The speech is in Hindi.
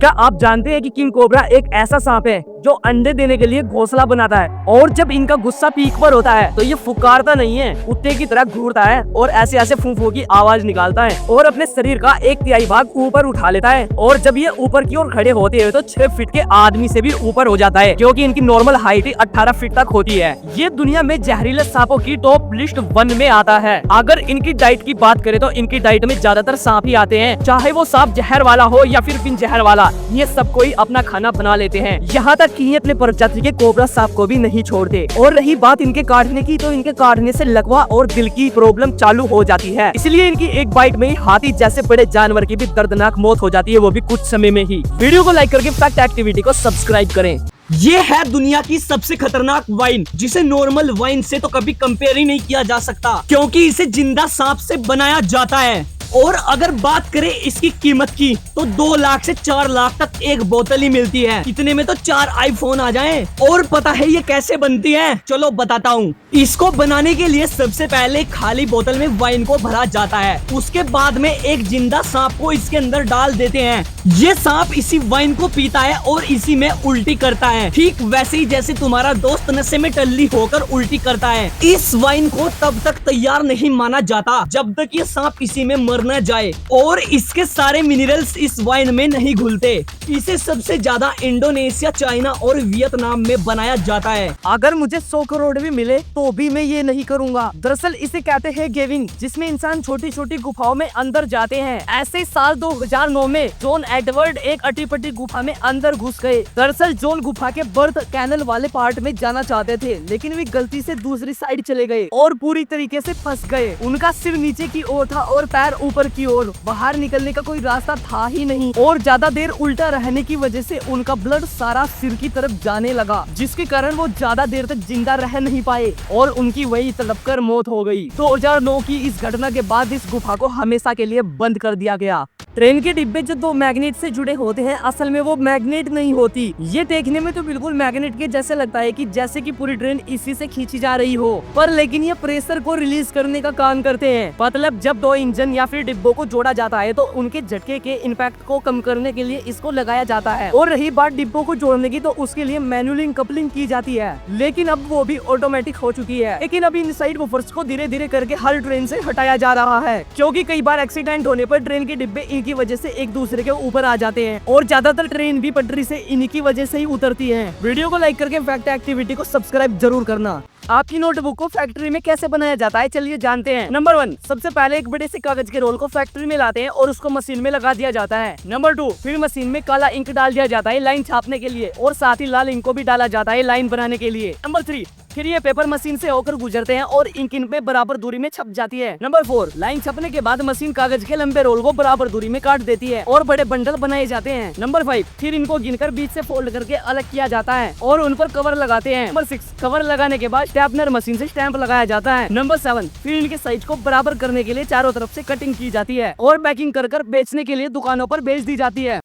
क्या आप जानते हैं कि किंग कोबरा एक ऐसा सांप है जो अंडे देने के लिए घोंसला बनाता है, और जब इनका गुस्सा पीक पर होता है तो ये फुकारता नहीं है, कुत्ते की तरह घूरता है और ऐसे ऐसे फूं की आवाज निकालता है और अपने शरीर का 1/3 भाग ऊपर उठा लेता है। और जब ये ऊपर की ओर खड़े होते हैं तो 6 फीट के आदमी से भी ऊपर हो जाता है, क्योंकि इनकी नॉर्मल हाइट 18 फीट तक होती है। ये दुनिया में जहरीले सांपों की टॉप लिस्ट 1 में आता है। अगर इनकी डाइट की बात करें तो इनकी डाइट में ज्यादातर सांप ही आते हैं, चाहे वो सांप जहर वाला हो या फिर बिन जहर वाला, ये सब कोई अपना खाना बना लेते हैं। यहाँ तक कि ये अपने प्रजाति के कोबरा सांप को भी नहीं छोड़ते। और रही बात इनके काटने की, तो इनके काटने से लकवा और दिल की प्रॉब्लम चालू हो जाती है, इसलिए इनकी एक बाइट में ही हाथी जैसे बड़े जानवर की भी दर्दनाक मौत हो जाती है, वो भी कुछ समय में ही। वीडियो को लाइक करके फैक्ट एक्टिविटी को सब्सक्राइब करें। ये है दुनिया की सबसे खतरनाक वाइन, जिसे नॉर्मल वाइन से तो कभी कंपेयर ही नहीं किया जा सकता, क्योंकि इसे जिंदा सांप से बनाया जाता है। और अगर बात करें इसकी कीमत की, तो 2 लाख से 4 लाख तक एक बोतल ही मिलती है। इतने में तो 4 आईफोन आ जाएं। और पता है ये कैसे बनती है? चलो बताता हूँ। इसको बनाने के लिए सबसे पहले खाली बोतल में वाइन को भरा जाता है, उसके बाद में एक जिंदा सांप को इसके अंदर डाल देते हैं। ये सांप इसी वाइन को पीता है और इसी में उल्टी करता है, ठीक वैसे ही जैसे तुम्हारा दोस्त नशे में टल्ली होकर उल्टी करता है। इस वाइन को तब तक तैयार नहीं माना जाता जब तक ये सांप इसी में मर न जाए, और इसके सारे मिनरल्स इस वाइन में नहीं घुलते। इसे सबसे ज्यादा इंडोनेशिया, चाइना और वियतनाम में बनाया जाता है। अगर मुझे 100 करोड़ भी मिले तो भी मैं ये नहीं करूँगा। दरअसल इसे कहते हैं गेविंग, जिसमें इंसान छोटी छोटी गुफाओं में अंदर जाते हैं। ऐसे साल 2009 में जॉन एडवर्ड एक अटी-पटी गुफा में अंदर घुस गए। दरअसल जॉन गुफा के बर्थ कैनल वाले पार्ट में जाना चाहते थे, लेकिन वे गलती से दूसरी साइड चले गए और पूरी तरीके से फंस गए। उनका सिर नीचे की ओर था और पैर ऊपर की ओर। बाहर निकलने का कोई रास्ता था ही नहीं, और ज्यादा देर उल्टा रहने की वजह से उनका ब्लड सारा सिर की तरफ जाने लगा, जिसके कारण वो ज्यादा देर तक जिंदा रह नहीं पाए और उनकी वही तड़पकर मौत हो गई। 2009 की इस घटना के बाद इस गुफा को हमेशा के लिए बंद कर दिया गया। ट्रेन के डिब्बे जो 2 मैग्नेट से जुड़े होते हैं, असल में वो मैग्नेट नहीं होती। ये देखने में तो बिल्कुल मैग्नेट के जैसे लगता है कि जैसे कि पूरी ट्रेन इसी से खींची जा रही हो, पर लेकिन ये प्रेशर को रिलीज करने का काम करते हैं। मतलब जब 2 इंजन या फिर डिब्बों को जोड़ा जाता है तो उनके झटके के इम्पैक्ट को कम करने के लिए इसको लगाया जाता है। और रही बात डिब्बों को जोड़ने की, तो उसके लिए मैनुअल कपलिंग की जाती है, लेकिन अब वो भी ऑटोमेटिक हो चुकी है। लेकिन अब इन साइड वूफर्स को धीरे धीरे करके हर ट्रेन से हटाया जा रहा है, क्योंकि कई बार एक्सीडेंट होने पर ट्रेन के डिब्बे की वजह से एक दूसरे के ऊपर आ जाते हैं, और ज्यादातर ट्रेन भी पटरी से इन्हीं की वजह से ही उतरती हैं। वीडियो को लाइक करके फैक्ट एक्टिविटी को सब्सक्राइब जरूर करना। आपकी नोटबुक को फैक्ट्री में कैसे बनाया जाता है, चलिए जानते हैं। नंबर 1, सबसे पहले एक बड़े से कागज के रोल को फैक्ट्री में लाते हैं और उसको मशीन में लगा दिया जाता है। नंबर 2, फिर मशीन में काला इंक डाल दिया जाता है लाइन छापने के लिए, और साथ ही लाल इंक को भी डाला जाता है लाइन बनाने के लिए। नंबर 3, फिर ये पेपर मशीन से होकर गुजरते हैं और इंक इन पे बराबर दूरी में छप जाती है। नंबर 4, लाइन छपने के बाद मशीन कागज के लंबे रोल को बराबर दूरी में काट देती है और बड़े बंडल बनाए जाते हैं। नंबर 5, फिर इनको गिनकर बीच से फोल्ड करके अलग किया जाता है और उन पर कवर लगाते हैं। नंबर 6, कवर लगाने के बाद स्टैपनर मशीन से स्टैंप लगाया जाता है। नंबर 7, फिर इनके साइज को बराबर करने के लिए चारों तरफ से कटिंग की जाती है और पैकिंग कर बेचने के लिए दुकानों पर बेच दी जाती है।